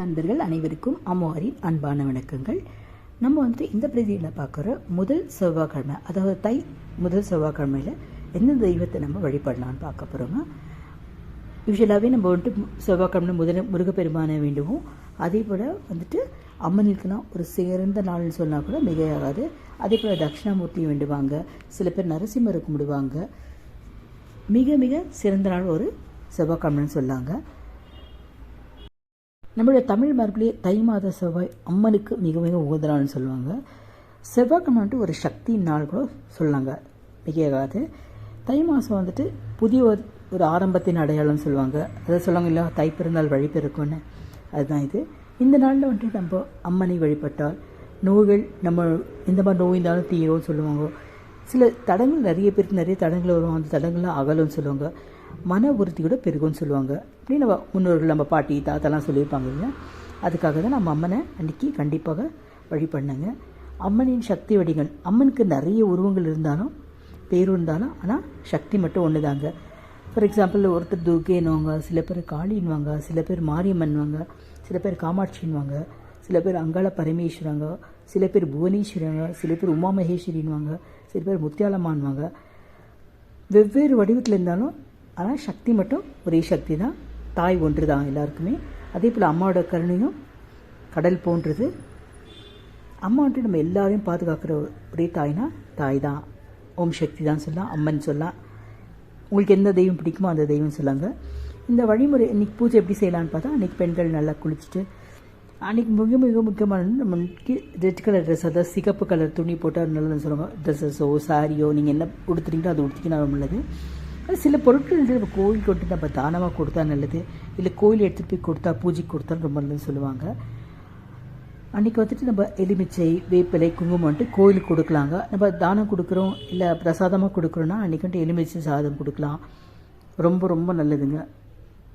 நண்பர்கள் அனைவருக்கும் அம்மாரின் அன்பான வணக்கங்கள். நம்ம இந்த பிரதியில் பார்க்குற முதல் செவ்வாய்க்கிழமை, அதாவது தை முதல் செவ்வாய்க்கிழமையில் எந்த தெய்வத்தை நம்ம வழிபடலான்னு பார்க்க போகிறோங்க. யூஸ்வலாகவே நம்ம செவ்வாய்க்கிழமை முருகப்பெருமானை வேண்டுவோம். அதே போல் அம்மனுக்குனா ஒரு சிறந்த நாள்னு சொன்னால் கூட மிகையாகாது. அதே போல் தட்சிணாமூர்த்தியை வேண்டுவாங்க, சில பேர் நரசிம்மரை கும்பிடுவாங்க. மிக மிக சிறந்த நாள் ஒரு செவ்வாய்க்கிழமைன்னு சொல்லாங்க. நம்மளுடைய தமிழ் மரபிலே தை மாத செவ்வாய் அம்மனுக்கு மிக மிக உகந்த நாள்னு சொல்லுவாங்க. செவ்வாய்க்கிழமை ஒரு சக்தியின் நாள் கூட சொல்லாங்க, மிகையாகாது. தை மாதம் புதிய ஒரு ஆரம்பத்தின் அடையாளம்னு சொல்லுவாங்க. அதை சொல்லுவாங்க இல்லையா, தை பிறந்தால் வழி பிறக்கும்னு. அதுதான் இது. இந்த நாளில் நம்ம அம்மனை வழிபட்டால் நோய்கள் நம்ம எந்த மாதிரி நோய் இருந்தாலும் தீரும்னு சொல்லுவாங்க. சில தடங்கள் நிறைய பேருக்கு நிறைய தடங்கள் வரும், அந்த தடங்கள்லாம் அகலும்னு சொல்லுவாங்க. மன உறுதி கூட பெருகும்னு சொல்லுவாங்க. இப்படி நம்ம முன்னோர்கள், நம்ம பாட்டி தாத்தாலாம் சொல்லியிருப்பாங்க இல்லையா. அதுக்காக தான் நம்ம அம்மனை அன்றைக்கி கண்டிப்பாக வழிபண்ணுங்க. அம்மனின் சக்தி வடிகள், அம்மனுக்கு நிறைய உருவங்கள் இருந்தாலும் பேர் இருந்தாலும் ஆனால் சக்தி மட்டும் ஒன்று தாங்க. ஃபார் எக்ஸாம்பிள், ஒருத்தர் துர்கைன்னுவாங்க, சில பேர் காளின்வாங்க, சில பேர் மாரியம்மன்வாங்க, சில பேர் காமாட்சின்வாங்க, சில பேர் அங்காள பரமேஸ்வரங்க, சில பேர் புவனேஸ்வரங்க, சில பேர் உமா மகேஸ்வரின்வாங்க, சில பேர் முத்தியாலம்மான்வாங்க. வெவ்வேறு வடிவத்தில் இருந்தாலும் ஆனால் சக்தி மட்டும் ஒரே சக்தி தான், தாய் ஒன்று தான் எல்லாருக்குமே. அதே போல் அம்மாவோட கருணையும் கடல் போன்றது. அம்மா நம்ம எல்லாரையும் பாதுகாக்கிற ஒரே தாய்னா தாய் தான், ஓம் சக்தி தான் சொல்லலாம், அம்மன் சொல்லலாம். உங்களுக்கு எந்த தெய்வம் பிடிக்குமோ அந்த தெய்வம் சொல்லாங்க. இந்த வழிமுறை இன்றைக்கி பூஜை எப்படி செய்யலான்னு பார்த்தா, அன்றைக்கி பெண்கள் நல்லா குளிச்சுட்டு, அன்றைக்கி மிக மிக முக்கியமானது நம்மளுக்கு ரெட் கலர் ட்ரெஸ், அதாவது சிகப்பு கலர் துணி போட்டால் நல்லதுன்னு சொல்லுவாங்க. ட்ரெஸ்ஸஸோ சாரியோ நீங்கள் என்ன உடுத்துறீங்களோ அது உடுத்திக்கினா ரொம்ப நல்லது. சில பொருட்கள் நம்ம கோயிலுக்கு நம்ம தானமாக கொடுத்தா நல்லது, இல்லை கோயில் எடுத்துகிட்டு போய் கொடுத்தா பூஜைக்கு கொடுத்தாலும் ரொம்ப நல்லதுன்னு சொல்லுவாங்க. அன்றைக்கி நம்ம எலுமிச்சை, வேப்பிலை, குங்குமம் கோயிலுக்கு கொடுக்கலாங்க. நம்ம தானம் கொடுக்குறோம் இல்லை பிரசாதமாக கொடுக்குறோன்னா அன்றைக்கி எலுமிச்சை சாதம் கொடுக்கலாம், ரொம்ப ரொம்ப நல்லதுங்க.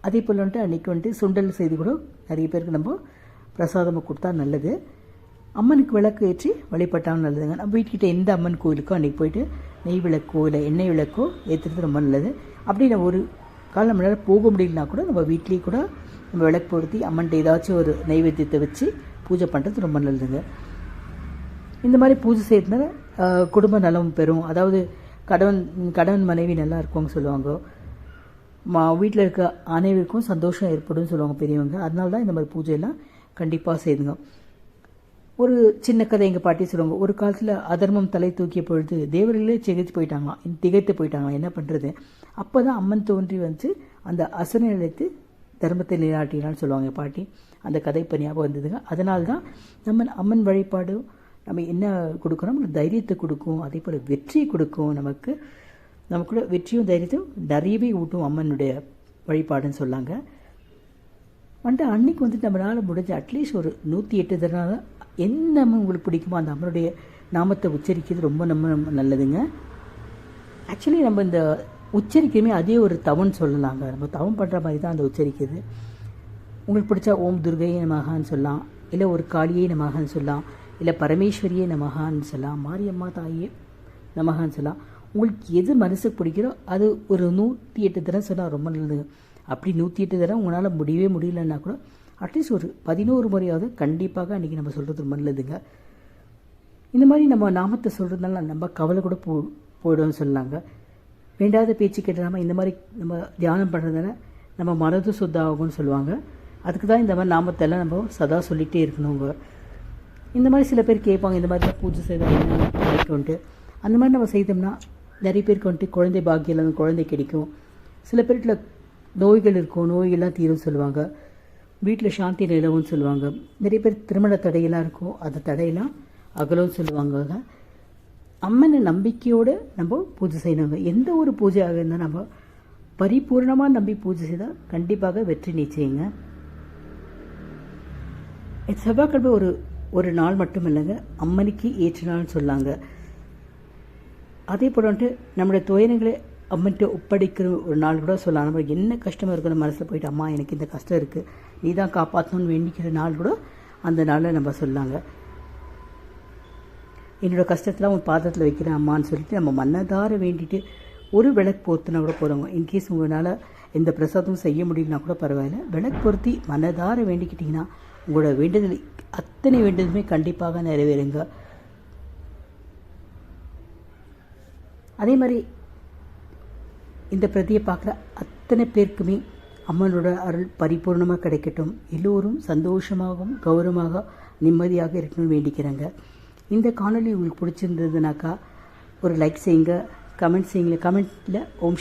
அதே போல் அன்றைக்கி சுண்டல் செய்து கூட நிறைய பேருக்கு நம்ம பிரசாதமாக கொடுத்தா நல்லது. அம்மனுக்கு விளக்கு ஏற்றி வழிபட்டாலும் நல்லதுங்க. நம்ம வீட்டுக்கிட்ட எந்த அம்மன் கோயிலுக்கோ அன்றைக்கி போயிட்டு நெய் விளக்கோ இல்லை எண்ணெய் விளக்கோ ஏற்றுறது ரொம்ப நல்லது. அப்படி நம்ம ஒரு காலம் நம்மளால் போக முடியலனா கூட நம்ம வீட்லேயே கூட நம்ம விளக்கு பொருத்தி அம்மன்ட்டு ஏதாச்சும் ஒரு நைவேத்தியத்தை வச்சு பூஜை பண்ணுறது ரொம்ப நல்லதுங்க. இந்த மாதிரி பூஜை செய்யறதுனால குடும்ப நலம் பெறும். அதாவது கணவன் மனைவி நல்லா இருக்கும்னு சொல்லுவாங்க. வீட்டில் இருக்க அனைவருக்கும் சந்தோஷம் ஏற்படும் சொல்லுவாங்க பெரியவங்க. அதனால தான் இந்த மாதிரி பூஜையெல்லாம் கண்டிப்பாக செய்துங்க. ஒரு சின்ன கதை எங்கள் பாட்டி சொல்லுவாங்க. ஒரு காலத்தில் அதர்மம் தலை தூக்கிய பொழுது தேவர்களே திகைத்து போயிட்டாங்களாம். என்ன பண்ணுறது? அப்போ தான் அம்மன் தோன்றி அந்த அசனை நிலைத்து தர்மத்தை நிலைநாட்டினான்னு சொல்லுவாங்க பாட்டி. அந்த கதை இப்போ ஞாபகம் வந்ததுங்க. அதனால தான் நம்ம அம்மன் வழிபாடு நம்ம என்ன கொடுக்கணும், நமக்கு தைரியத்தை கொடுக்கும், அதே போல் வெற்றியை கொடுக்கும். நமக்குள்ள வெற்றியும் தைரியத்தையும் நிறையவே ஊட்டும் அம்மனுடைய வழிபாடுன்னு சொல்லாங்க. அன்றைக்கி நம்மளால் முடிஞ்ச அட்லீஸ்ட் ஒரு 108 தடவை என்ன அம்மன் உங்களுக்கு பிடிக்குமோ அந்த அம்மனுடைய நாமத்தை உச்சரிக்கிறது ரொம்ப நம்ம நல்லதுங்க. ஆக்சுவலி நம்ம இந்த உச்சரிக்கையுமே அதே ஒரு தவம்னு சொல்லலாங்க. நம்ம தவம் பண்ணுற மாதிரி தான் அந்த உச்சரிக்கிறது. உங்களுக்கு பிடிச்சா ஓம் துர்கையே நமகான்னு சொல்லலாம், இல்லை ஒரு காளியே நமகான்னு சொல்லலாம், இல்லை பரமேஸ்வரியே நமகான்னு சொல்லலாம், மாரியம்மா தாயே நமகான்னு சொல்லலாம். உங்களுக்கு எது மனசுக்கு பிடிக்கிறோ அது ஒரு 108 தடவை சொன்னால் ரொம்ப நல்லதுங்க. அப்படி 108 தடவை உங்களால் முடியலன்னா கூட அட்லீஸ்ட் ஒரு 11 முறையாவது கண்டிப்பாக அன்றைக்கி நம்ம சொல்கிறது ரொம்ப நல்லதுங்க. இந்த மாதிரி நம்ம நாமத்தை சொல்கிறதுனால நம்ம கவலை கூட போயிடும்னு சொல்லலாங்க. வேண்டாத பேச்சு கேட்டாமல் இந்த மாதிரி நம்ம தியானம் பண்ணுறதுனால நம்ம மனது சுத்தாகும்னு சொல்லுவாங்க. அதுக்கு தான் இந்த மாதிரி நாமத்தெல்லாம் நம்ம சதா சொல்லிகிட்டே இருக்கணுங்க. இந்த மாதிரி சில பேர் கேட்பாங்க, இந்த மாதிரி பூஜை செய்தால் என்ன கிடைக்கும்ன்ட்டு. அந்த மாதிரி நம்ம செய்தோம்னா நிறைய பேருக்கு குழந்தை பாக்கியம், குழந்தை கிடைக்கும். சில பேர்கிட்ட நோய்கள் இருக்கும், நோய்கள்லாம் தீரும் சொல்லுவாங்க. வீட்டில் சாந்தி நிலவும்னு சொல்லுவாங்க. நிறைய பேர் திருமண தடையெல்லாம் இருக்கும், அந்த தடையெல்லாம் அகலும்னு சொல்லுவாங்க. அம்மனை நம்பிக்கையோடு நம்ம பூஜை செய்யணுங்க. எந்த ஒரு பூஜையாக இருந்தால் நம்ம பரிபூர்ணமாக நம்பி பூஜை செய்தால் கண்டிப்பாக வெற்றி நிச்சயங்க. செவ்வாய்க்கிழமை ஒரு நாள் மட்டும் இல்லைங்க, அம்மனுக்கு ஏற்ற நாள்னு சொல்லாங்க. அதே போல் நம்மளுடைய துயரங்களை அம்மன்ட்டு ஒப்படைக்கிற ஒரு நாள் கூட சொல்லலாம். நம்ம என்ன கஷ்டமாக இருக்கணும் மனசில் போயிட்டு, அம்மா எனக்கு இந்த கஷ்டம் இருக்குது, நீ தான் காப்பாற்றணும்னு வேண்டிக்கிற நாள் கூட அந்த நாளில் நம்ம சொல்லாங்க. என்னோடய கஷ்டத்தில் உன் பாதத்தில் வைக்கிறேன் அம்மான்னு சொல்லிட்டு நம்ம மனதார வேண்டிட்டு ஒரு விளக்கு போர்த்துனா கூட போகிறோங்க. இன்கேஸ் உங்களால் எந்த பிரசாதமும் செய்ய முடியலனா கூட பரவாயில்ல, விளக்கு பொருத்தி மனதார வேண்டிக்கிட்டிங்கன்னா உங்களோட வேண்டுதல் அத்தனை வேண்டுதலுமே கண்டிப்பாக நிறைவேறுங்க. அதே மாதிரி இந்த பிரதியை பார்க்குற அத்தனை பேருக்குமே அம்மனோட அருள் பரிபூர்ணமாக கிடைக்கட்டும். எல்லோரும் சந்தோஷமாகவும் கௌரவமாக நிம்மதியாக இருக்கணும்னு வேண்டிக்கிறேங்க. இந்த காணொலி உங்களுக்கு பிடிச்சிருந்ததுனாக்கா ஒரு லைக் செய்யுங்க, கமெண்ட் செய்யுங்க. கமெண்ட்டில் ஓம்